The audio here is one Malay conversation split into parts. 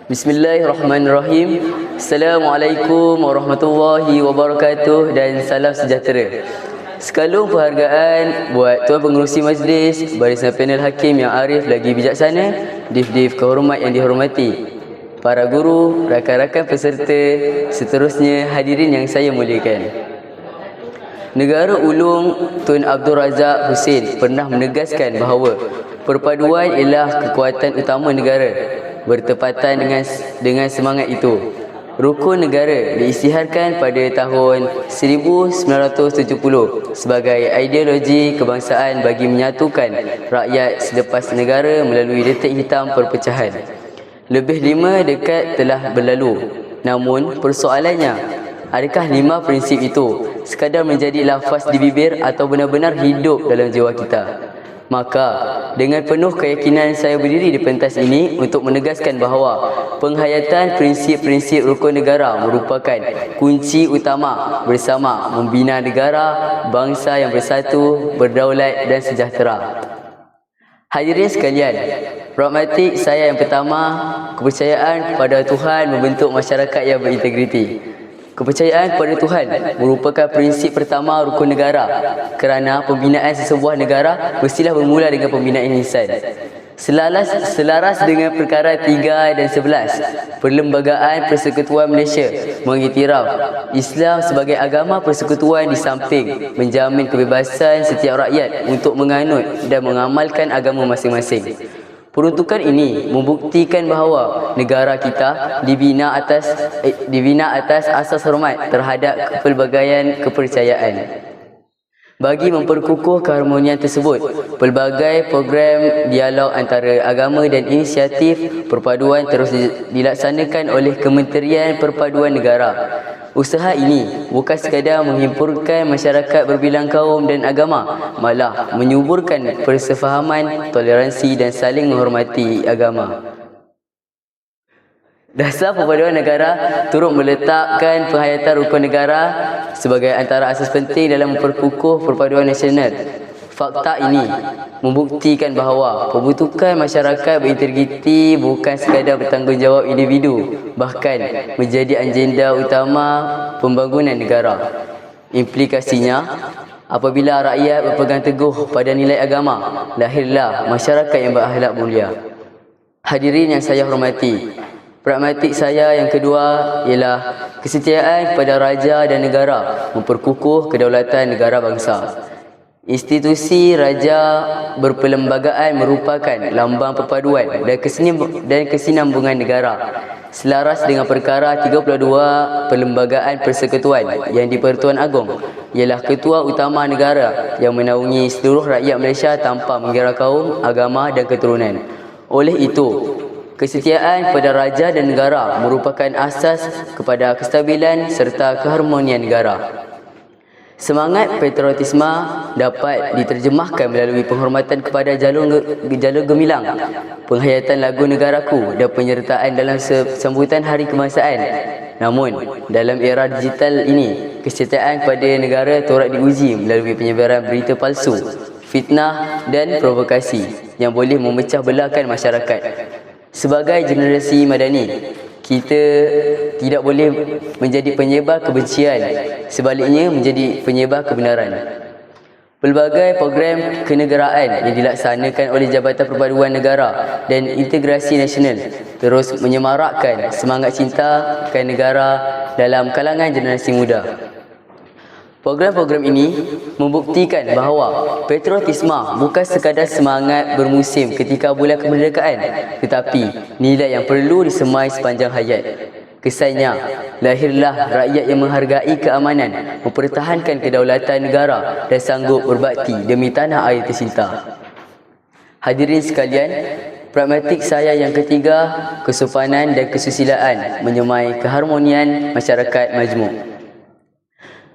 Bismillahirrahmanirrahim. Assalamualaikum warahmatullahi wabarakatuh dan salam sejahtera. Sekalung penghargaan buat Tuan Pengerusi Majlis, barisan panel hakim yang arif lagi bijaksana, div-div kehormat yang dihormati, para guru, rakan-rakan peserta, seterusnya hadirin yang saya muliakan. Negara Ulum Tun Abdul Razak Husin pernah menegaskan bahawa perpaduan ialah kekuatan utama negara. Bertepatan dengan semangat itu, Rukun Negara diisytiharkan pada tahun 1970 sebagai ideologi kebangsaan bagi menyatukan rakyat selepas negara melalui detik hitam perpecahan. Lebih 5 dekad telah berlalu. Namun persoalannya, adakah 5 prinsip itu sekadar menjadi lafaz di bibir atau benar-benar hidup dalam jiwa kita? Maka, dengan penuh keyakinan saya berdiri di pentas ini untuk menegaskan bahawa penghayatan prinsip-prinsip rukun negara merupakan kunci utama bersama membina negara, bangsa yang bersatu, berdaulat dan sejahtera. Hadirin sekalian, pragmatik saya yang pertama, kepercayaan kepada Tuhan membentuk masyarakat yang berintegriti. Kepercayaan kepada Tuhan merupakan prinsip pertama rukun negara, kerana pembinaan sesebuah negara mestilah bermula dengan pembinaan insan. Selaras dengan perkara 3 dan 11, Perlembagaan Persekutuan Malaysia mengiktiraf Islam sebagai agama persekutuan di samping menjamin kebebasan setiap rakyat untuk menganut dan mengamalkan agama masing-masing. Peruntukan ini membuktikan bahawa negara kita dibina atas asas hormat terhadap pelbagaian kepercayaan. Bagi memperkukuh keharmonian tersebut, pelbagai program dialog antara agama dan inisiatif perpaduan terus dilaksanakan oleh Kementerian Perpaduan Negara. Usaha ini bukan sekadar menghimpurkan masyarakat berbilang kaum dan agama, malah menyuburkan persefahaman, toleransi dan saling menghormati agama. Dasar Perpaduan Negara turut meletakkan penghayatan rukun negara sebagai antara asas penting dalam memperkukuh perpaduan nasional. Fakta ini membuktikan bahawa pembentukan masyarakat berintegriti bukan sekadar bertanggungjawab individu, bahkan menjadi agenda utama pembangunan negara. Implikasinya, apabila rakyat berpegang teguh pada nilai agama, lahirlah masyarakat yang berakhlak mulia. Hadirin yang saya hormati, pragmatik saya yang kedua ialah kesetiaan kepada raja dan negara, memperkukuh kedaulatan negara bangsa. Institusi raja berperlembagaan merupakan lambang perpaduan dan kesinambungan negara. Selaras dengan perkara 32 Perlembagaan Persekutuan yang di-Pertuan Agong, ialah ketua utama negara yang menaungi seluruh rakyat Malaysia tanpa mengira kaum, agama dan keturunan. Oleh itu, kesetiaan kepada raja dan negara merupakan asas kepada kestabilan serta keharmonian negara. Semangat patriotisme dapat diterjemahkan melalui penghormatan kepada jalur gemilang, penghayatan lagu negaraku dan penyertaan dalam sambutan Hari Kebangsaan. Namun, dalam era digital ini, kesetiaan kepada negara turut diuji melalui penyebaran berita palsu, fitnah dan provokasi yang boleh memecah belahkan masyarakat. Sebagai generasi madani, kita tidak boleh menjadi penyebar kebencian, sebaliknya menjadi penyebar kebenaran. Pelbagai program kenegaraan yang dilaksanakan oleh Jabatan Perpaduan Negara dan Integrasi Nasional terus menyemarakkan semangat cinta akan negara dalam kalangan generasi muda. Program-program ini membuktikan bahawa patriotisme bukan sekadar semangat bermusim ketika bulan kemerdekaan, tetapi nilai yang perlu disemai sepanjang hayat. Kesannya, lahirlah rakyat yang menghargai keamanan, mempertahankan kedaulatan negara dan sanggup berbakti demi tanah air tercinta. Hadirin sekalian, pragmatik saya yang ketiga, kesopanan dan kesusilaan menyemai keharmonian masyarakat majmuk.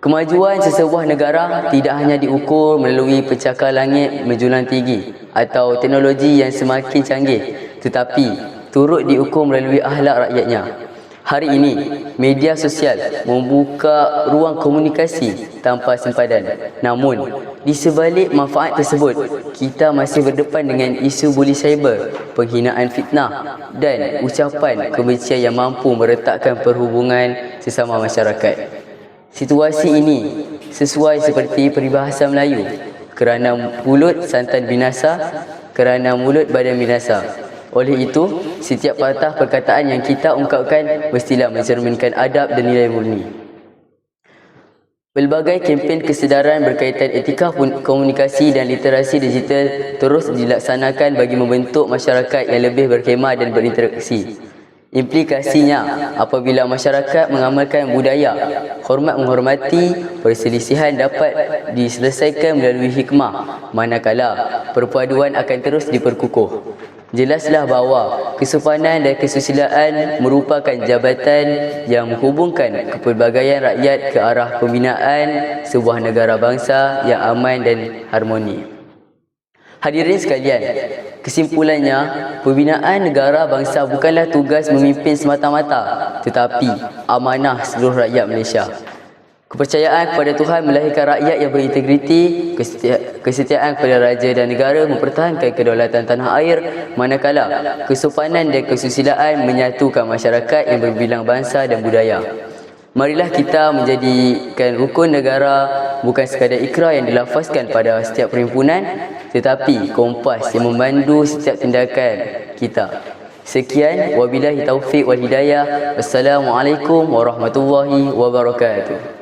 Kemajuan sesebuah negara tidak hanya diukur melalui pencakar langit menjulang tinggi atau teknologi yang semakin canggih, tetapi turut diukur melalui akhlak rakyatnya. Hari ini, media sosial membuka ruang komunikasi tanpa sempadan. Namun, di sebalik manfaat tersebut, kita masih berdepan dengan isu buli cyber, penghinaan fitnah dan ucapan kebencian yang mampu meretakkan perhubungan sesama masyarakat. Situasi ini sesuai seperti peribahasa Melayu, kerana mulut santan binasa, kerana mulut badan binasa. Oleh itu, setiap patah perkataan yang kita ungkapkan mestilah mencerminkan adab dan nilai murni. Pelbagai kempen kesedaran berkaitan etika komunikasi dan literasi digital terus dilaksanakan bagi membentuk masyarakat yang lebih berkhemah dan berinteraksi. Implikasinya, apabila masyarakat mengamalkan budaya hormat menghormati, perselisihan dapat diselesaikan melalui hikmah, manakala perpaduan akan terus diperkukuh. Jelaslah bahawa kesopanan dan kesusilaan merupakan jabatan yang menghubungkan kepelbagaian rakyat ke arah pembinaan sebuah negara bangsa yang aman dan harmoni. Hadirin sekalian, kesimpulannya, pembinaan negara bangsa bukanlah tugas memimpin semata-mata, tetapi amanah seluruh rakyat Malaysia. Kepercayaan kepada Tuhan melahirkan rakyat yang berintegriti, kesetiaan kepada raja dan negara mempertahankan kedaulatan tanah air, manakala kesopanan dan kesusilaan menyatukan masyarakat yang berbilang bangsa dan budaya. Marilah kita menjadikan rukun negara bukan sekadar ikrar yang dilafazkan pada setiap perhimpunan, tetapi kompas yang memandu setiap tindakan kita. Sekian, wabillahi taufiq wal hidayah. Wassalamualaikum warahmatullahi wabarakatuh.